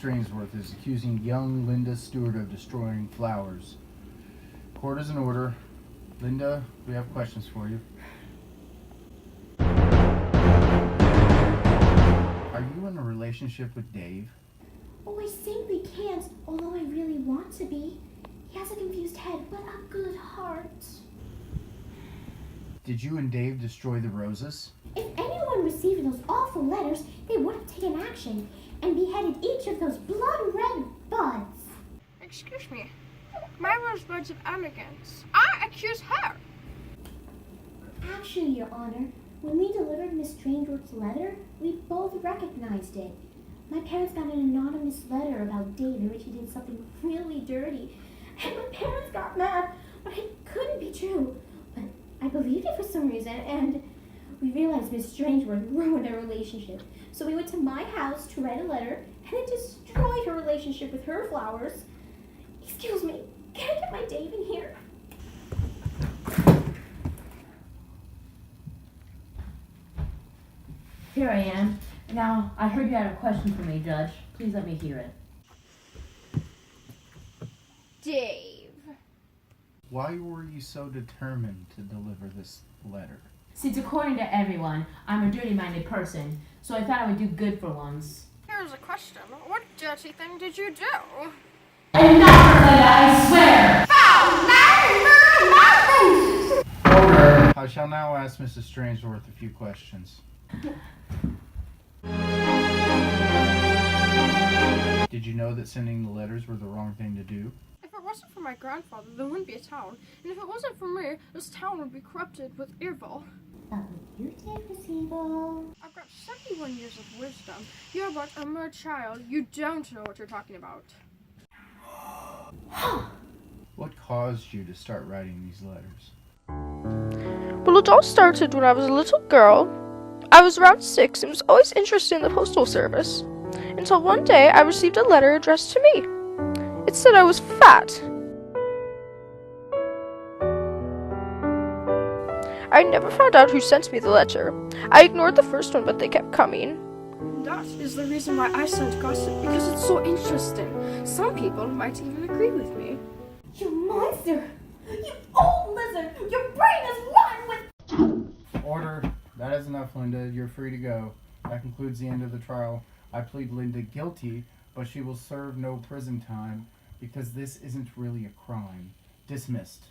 Strainsworth is accusing young Linda Stewart of destroying flowers. Court is in order. Linda, we have questions for you. Are you in a relationship with Dave? Oh, I simply can't, although I really want to be. He has a confused head, but a good heart. Did you and Dave destroy the roses? If anyone received those awful letters, they would have taken action and beheaded each of those blood-red buds. Excuse me. My rosebuds of arrogance. I accuse her. Actually, Your Honor, when we delivered Miss Strainsworth's letter, we both recognized it. My parents got an anonymous letter about Dave in which he did something really dirty. And my parents got mad, but it couldn't be true. But I believed it for some reason, and we realized Miss Strainsworth ruined our relationship. So we went to my house to write a letter, and it destroyed her relationship with her flowers. Excuse me, can I get my Dave in here? Here I am. Now, I heard you had a question for me, Judge. Please let me hear it. Dave. Why were you so determined to deliver this letter? Since according to everyone, I'm a dirty-minded person, so I thought I would do good for once. Here's a question. What dirty thing did you do? I'm not Linda, I swear! Order! I shall now ask Mrs. Strainsworth a few questions. Did you know that sending the letters were the wrong thing to do? If it wasn't for my grandfather, there wouldn't be a town. And if it wasn't for me, this town would be corrupted with evil. But what you did was evil. I've got 71 years of wisdom. You're but a mere child. You don't know what you're talking about. What caused you to start writing these letters? Well, it all started when I was a little girl. I was around 6 and was always interested in the postal service. Until one day I received a letter addressed to me. It said I was fat. I never found out who sent me the letter. I ignored the first one, but they kept coming. That is the reason why I sent gossip, because it's so interesting. Some people might even agree with me. You monster! You old lizard! Your brain is rotten with... Order! That is enough, Linda. You're free to go. That concludes the end of the trial. I plead Linda guilty, but she will serve no prison time because this isn't really a crime. Dismissed.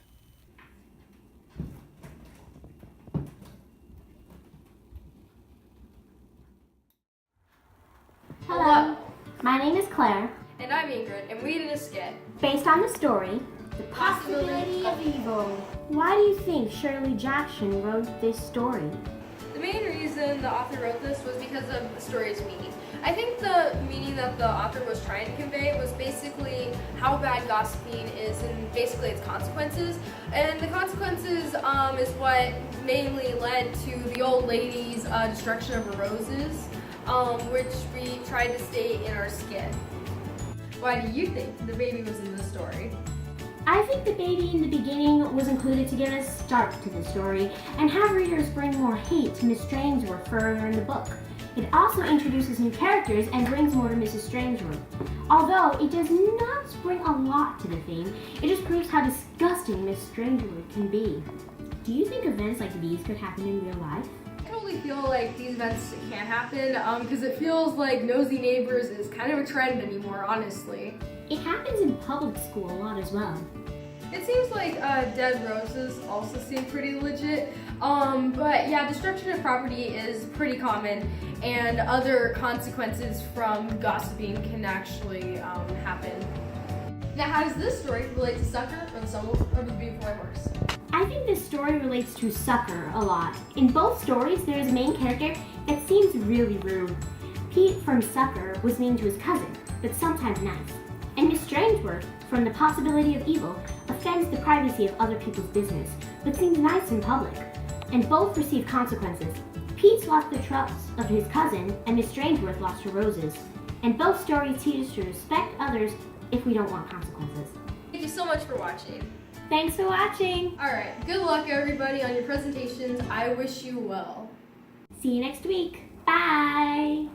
Hello. My name is Claire. And I'm Ingrid, and we did a skit. Based on the story, The Possibility of Evil. Why do you think Shirley Jackson wrote this story? The main reason the author wrote this was because of the story's meaning. I think the meaning that the author was trying to convey was basically how bad gossiping is and basically its consequences. And the consequences is what mainly led to the old lady's destruction of her roses, which we tried to state in our skit. Why do you think the baby was in the story? I think the baby in the beginning was included to give a start to the story and have readers bring more hate to Miss Strainsworth further in the book. It also introduces new characters and brings more to Mrs. Strainsworth. Although it does not bring a lot to the theme, it just proves how disgusting Miss Strainsworth can be. Do you think events like these could happen in real life? I totally feel like these events can't happen because it feels like nosy neighbors is kind of a trend anymore, honestly. It happens in public school a lot as well. It seems like dead roses also seem pretty legit, but yeah, destruction of property is pretty common, and other consequences from gossiping can actually happen. Now, how does this story relate to Sucker or the Sum of the Beautiful and Worse? I think this story relates to Sucker a lot. In both stories, there is a main character that seems really rude. Pete from Sucker was mean to his cousin, but sometimes nice. And Miss Strainsworth, from The Possibility of Evil, offends the privacy of other people's business, but seems nice in public. And both receive consequences. Pete's lost the trust of his cousin, and Miss Strainsworth lost her roses. And both stories teach us to respect others if we don't want consequences. Thank you so much for watching. Thanks for watching! Alright, good luck everybody on your presentations. I wish you well. See you next week. Bye!